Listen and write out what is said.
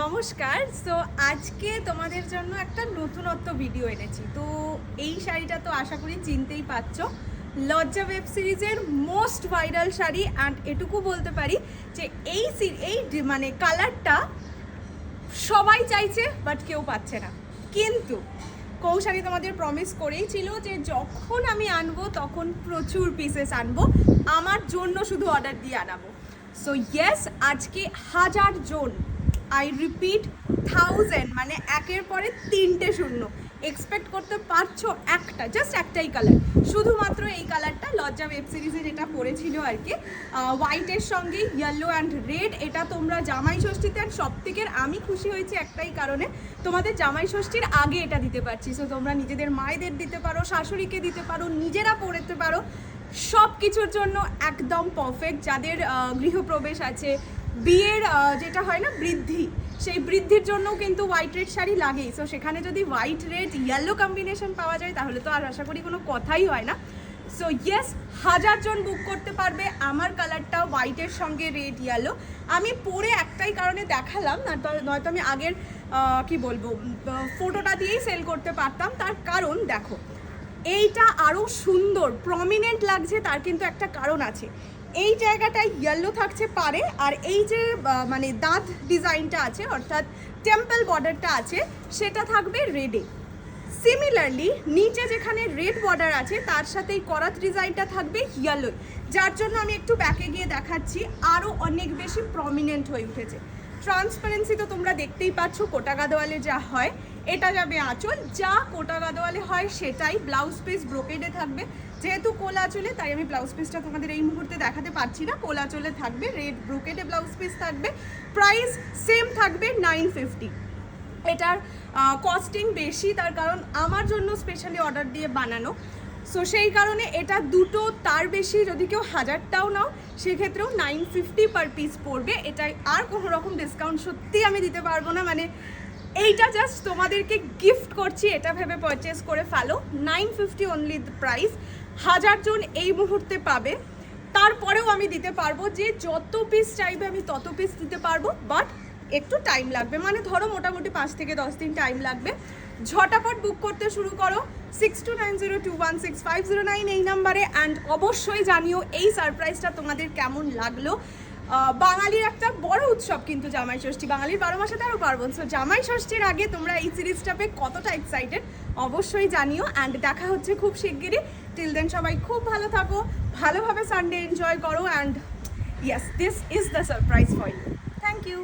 নমস্কার। সো আজকে তোমাদের জন্য একটা নতুনত্ব ভিডিও এনেছি। তো এই শাড়িটা তো আশা করি চিনতেই পারছো, লজ্জা ওয়েব সিরিজের মোস্ট ভাইরাল শাড়ি। অ্যান্ড এটুকু বলতে পারি যে এই মানে কালারটা সবাই চাইছে বাট কেউ পাচ্ছে না। কিন্তু কৌশালী তোমাদের প্রমিস করেই ছিল যে যখন আমি আনবো তখন প্রচুর পিসেস আনবো, আমার জন্য শুধু অর্ডার দিয়ে আনাবো। সো ইয়েস, আজকে 1000 জন, আই রিপিট 1000, মানে একের পরে 3টে শূন্য এক্সপেক্ট করতে পারছো। জাস্ট একটাই কালার, শুধুমাত্র এই কালারটা লজ্জা ওয়েব সিরিজে যেটা পড়েছিল আর কি, হোয়াইটের সঙ্গে ইয়েলো অ্যান্ড রেড। এটা তোমরা জামাই ষষ্ঠীতে, আর সব থেকে আমি খুশি হয়েছি একটাই কারণে, তোমাদের জামাই ষষ্ঠীর আগে এটা দিতে পারছি। সো তোমরা নিজেদের মায়েদের দিতে পারো, শাশুড়িকে দিতে পারো, নিজেরা পরতে পারো, সব কিছুর জন্য একদম পারফেক্ট। যাদের গৃহপ্রবেশ আছে, বিয়ের যেটা হয় না বৃদ্ধি, সেই বৃদ্ধির জন্যও কিন্তু হোয়াইট রেড শাড়ি লাগেই। সো সেখানে যদি হোয়াইট রেড ইয়েলো কম্বিনেশন পাওয়া যায় তাহলে তো আর আশা করি কোনো কথাই হয় না। সো ইয়েস, 1000 জন বুক করতে পারবে। আমার কালারটা হোয়াইটের সঙ্গে রেড ইয়েলো। আমি পরে একটাই কারণে দেখালাম, নয়তো আমি আগের কি বলবো ফটোটা দিয়েই সেল করতে পারতাম। তার কারণ দেখো, এইটা আরও সুন্দর প্রমিনেন্ট লাগছে, তার কিন্তু একটা কারণ আছে। এই জায়গাটায় ইয়েলো থাকছে পারে, আর এই যে মানে দাঁত ডিজাইনটা আছে, অর্থাৎ টেম্পল বর্ডারটা আছে, সেটা থাকবে রেডে। সিমিলারলি নিচে যেখানে রেড বর্ডার আছে তার সাথে এই করাত ডিজাইনটা থাকবে ইয়েলো, যার জন্য আমি একটু ব্যাকে গিয়ে দেখাচ্ছি, আরও অনেক বেশি প্রমিনেন্ট হয়ে উঠেছে। ট্রান্সপারেন্সি তো তোমরা দেখতেই পাচ্ছ, কোটা গাদোয়ালে যা হয় এটা যাবে আঁচল, যা কোটা গাদোয়ালে হয় সেটাই। ব্লাউজ পিস ব্রোকেডে থাকবে, যেহেতু কোলা চলে তাই আমি ব্লাউজ পিসটা তোমাদের এই মুহূর্তে দেখাতে পারছি না। কোলা চলে থাকবে, রেড ব্রোকেডে ব্লাউজ পিস থাকবে, প্রাইস সেম থাকবে 950। এটার কস্টিং বেশি, তার কারণ আমার জন্য স্পেশালি অর্ডার দিয়ে বানানো। সো সেই কারণে এটা দুটো, তার বেশি যদি কেউ 1000টাও নাও সেক্ষেত্রেও 950 পার পিস পড়বে। এটাই, আর কোনো রকম ডিসকাউন্ট সত্যি আমি দিতে পারবো না। মানে এইটা জাস্ট তোমাদেরকে গিফট করছি, এটা ভেবে পারচেস করে ফেলো। 950 অনলি দ্য প্রাইস। 1000 জন এই মুহূর্তে পাবে। তারপরেও আমি দিতে পারবো, যে যত পিস চাইবে আমি তত পিস দিতে পারবো, বাট একটু টাইম লাগবে। মানে ধরো মোটামুটি 5 থেকে 10 দিন টাইম লাগবে। ঝটাপট বুক করতে শুরু করো 6290216509 এই নাম্বারে। অ্যান্ড অবশ্যই জানিও এই সারপ্রাইজটা তোমাদের কেমন লাগলো। বাঙালির একটা বড় উৎসব কিন্তু জামাই ষষ্ঠী, বাঙালির 12 মাসে 13 পার্বণ। সো জামাই ষষ্ঠীর আগে তোমরা এই সিরিজটা পেয়ে কতটা এক্সাইটেড অবশ্যই জানিও। অ্যান্ড দেখা হচ্ছে খুব শিগগিরই। টিল দেন সবাই খুব ভালো থাকো, ভালোভাবে সানডে এনজয় করো। And yes, this is the surprise for you. Thank you.